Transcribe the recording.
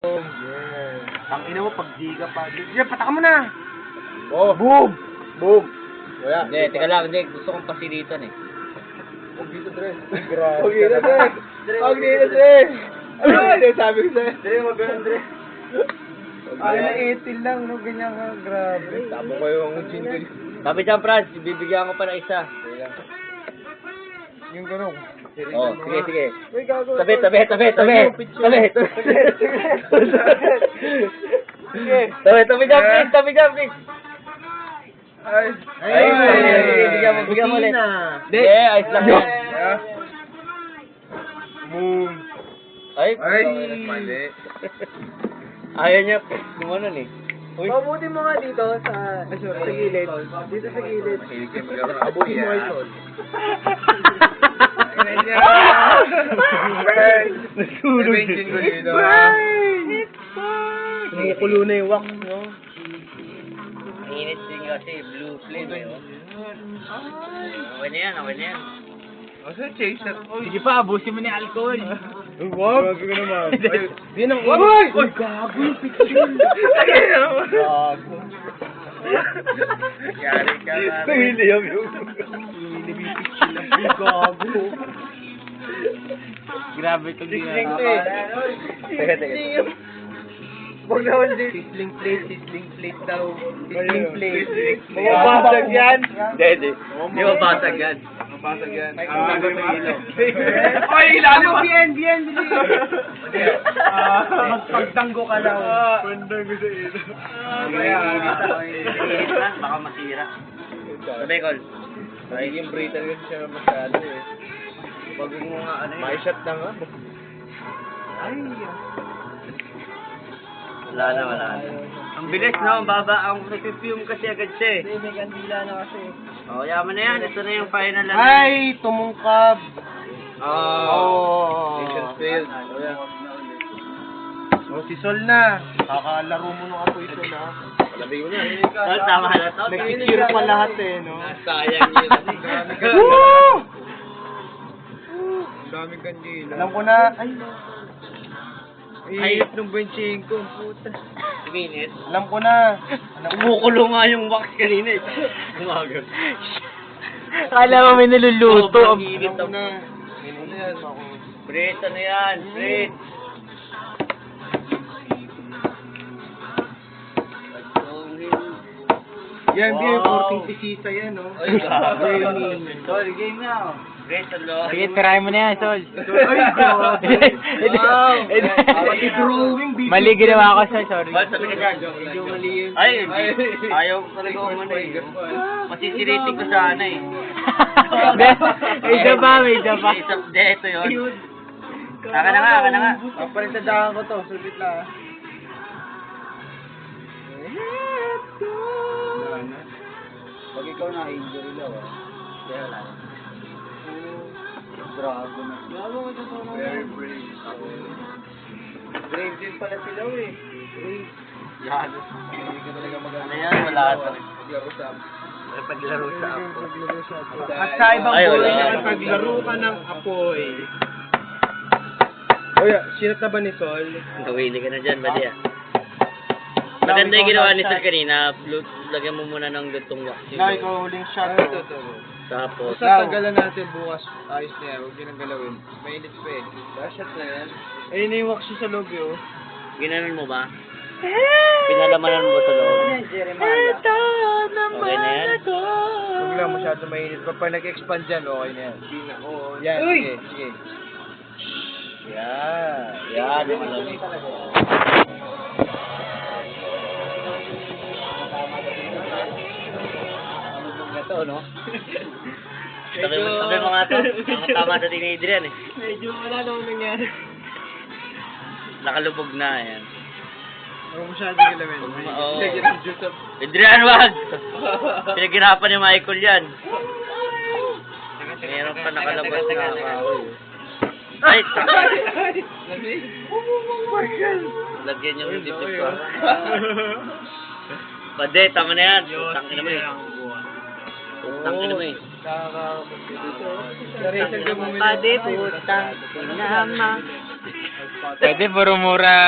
Yeah. Ang ina mo, pag di ka pa. Diyan, pataka mo na! Oh, boom! Boom! Wala. Hindi, teka lang, hindi. Gusto kong pasilitan eh. Huwag dito, Dre. Grabe. Huwag dito, Dre. Huwag dito, Dre. Ano yung sabi ko sa'yo? Dre, wag ganun, Dre. Ay, na 18 lang, no? Ganyan ka, grabe. Tabo ko yung gin ko. Sabi dyan, Franz, bibigyan ko pa ng isa. Yung ganun. Oh, sige, sige. Uy, gago. Tabi. Tabi. Tabi, dyan, please. Tabi dyan, please. Ay, Bigyan mo ulit. Hindi. Hindi, ayos lang yan. Boom. Ay, Ay. ayaw niya. Gumanon eh. Uy. Pabuti mo nga dito sa gilid. Dito sa gilid. Abutin mo kayo, Sol. Nasunog. Gin ko dito. Kumukulo na yung wax, no? Init din kasi, blue flame eh. Okay na yan, okay na yan. Asa chase na? Sige pa, abusin mo na yung alcohol. Wag. Grabe ka naman. Yan ang Uy! Uy, gago yung picture. Gago. Yari ka na. William yung picture lang. Uy, gago. Grabe itong Sisling ginagawa. plate. Teka. Huwag naman din. Sisling plate daw. Sisling plate. Mababasag yan. Hindi. Hindi mabasag yan. Mabasag yan. Ang gagawin ng ilaw. Ay, ilalim pa. Bien. Magpagtanggo ka lang. Pagtanggo sa ilaw. Baka masira. Sabi, Col. Ay, yung brittle kasi siya masyado eh. Pag mo nga ano May shot na nga. Wala na. Ang bilis, no? Ang baba. Ang nag-fume kasi agad siya eh. May kandila na kasi. Oh, yaman na yan. Ito na yung final na. Ay, tumungkab. Oh. Mission failed. Oh, si Sol na. Kakalaro mo nung apoy Sol na. Labi ko na. Tol, tama na to. Nag-secure pa lahat eh, no? Sayang yun. Woo! Ang daming kandila. Alam ko na. Ay, Ayos nung benching ko. Puta. Minutes. alam ko na. Kumukulo nga yung wax kanina eh. Umaga. Kala mo may naluluto. Alam ko na. Brit, ano yan? Brit. Yan, Bien, 14 pisisa yan, no? Ay, grabe. Sol, game na. Brit, ano? Sige, tirahin mo na yan, Sol. Ay, grabe. Wow. Pati drawing, bibig. Mali ginawa ko siya, sorry. Bal, sabi ka dyan. Medyo mali yun. Ay, ayaw ko talaga umano eh. Masisiritig ko sana eh. May isa pa. Hindi, ito yun. Aka na nga. Paparitadahan ko to, sulit lang. Pag ikaw na injury daw kaya lang. Dragon na. Very brave. Brave din pala sila, eh. Yan. Hindi ka talaga Ano yan? Wala ka. Maglaro sa Paglaro sa ako. At sa ibang Ay, buhay wala. na paglaro ka ng apoy. Oy, sinat na ba ni Sol? Nawili ka na dyan, Badi ah. Maganda yung ginawa ni Sir kanina. Lagyan mo muna ng lutong wax. Na, ikaw huling shot. Tapos, Basta tagalan natin bukas. Ayos na yan. Huwag yun ang galawin. Mainit pa eh. Shot na yan. Ayun na yung wax sa loob, yo. ginanon mo ba? Pinalamanan mo ba sa loob? Okay na yan? Huwag lang masyado mainit. Pag nag-expand dyan, okay na yan. Yan, Uy! sige. Yan. Yan. Yung malamig. Ito, no? Sabi mo nga to. Tama sa ni Adrian eh. Medyo wala naman nangyari. Nakalubog na yan. Huwag masyado galawin. Oo. Sige, ng juice up. Adrian, wag! Pinaghirapan ni Michael yan. Meron pa nakalabas na kahoy. Ay! Lagyan niyo yung dipdip ko. Pade, tama na yan. Tangin naman eh. Tangin naman eh. Pade, Pwede, puro mura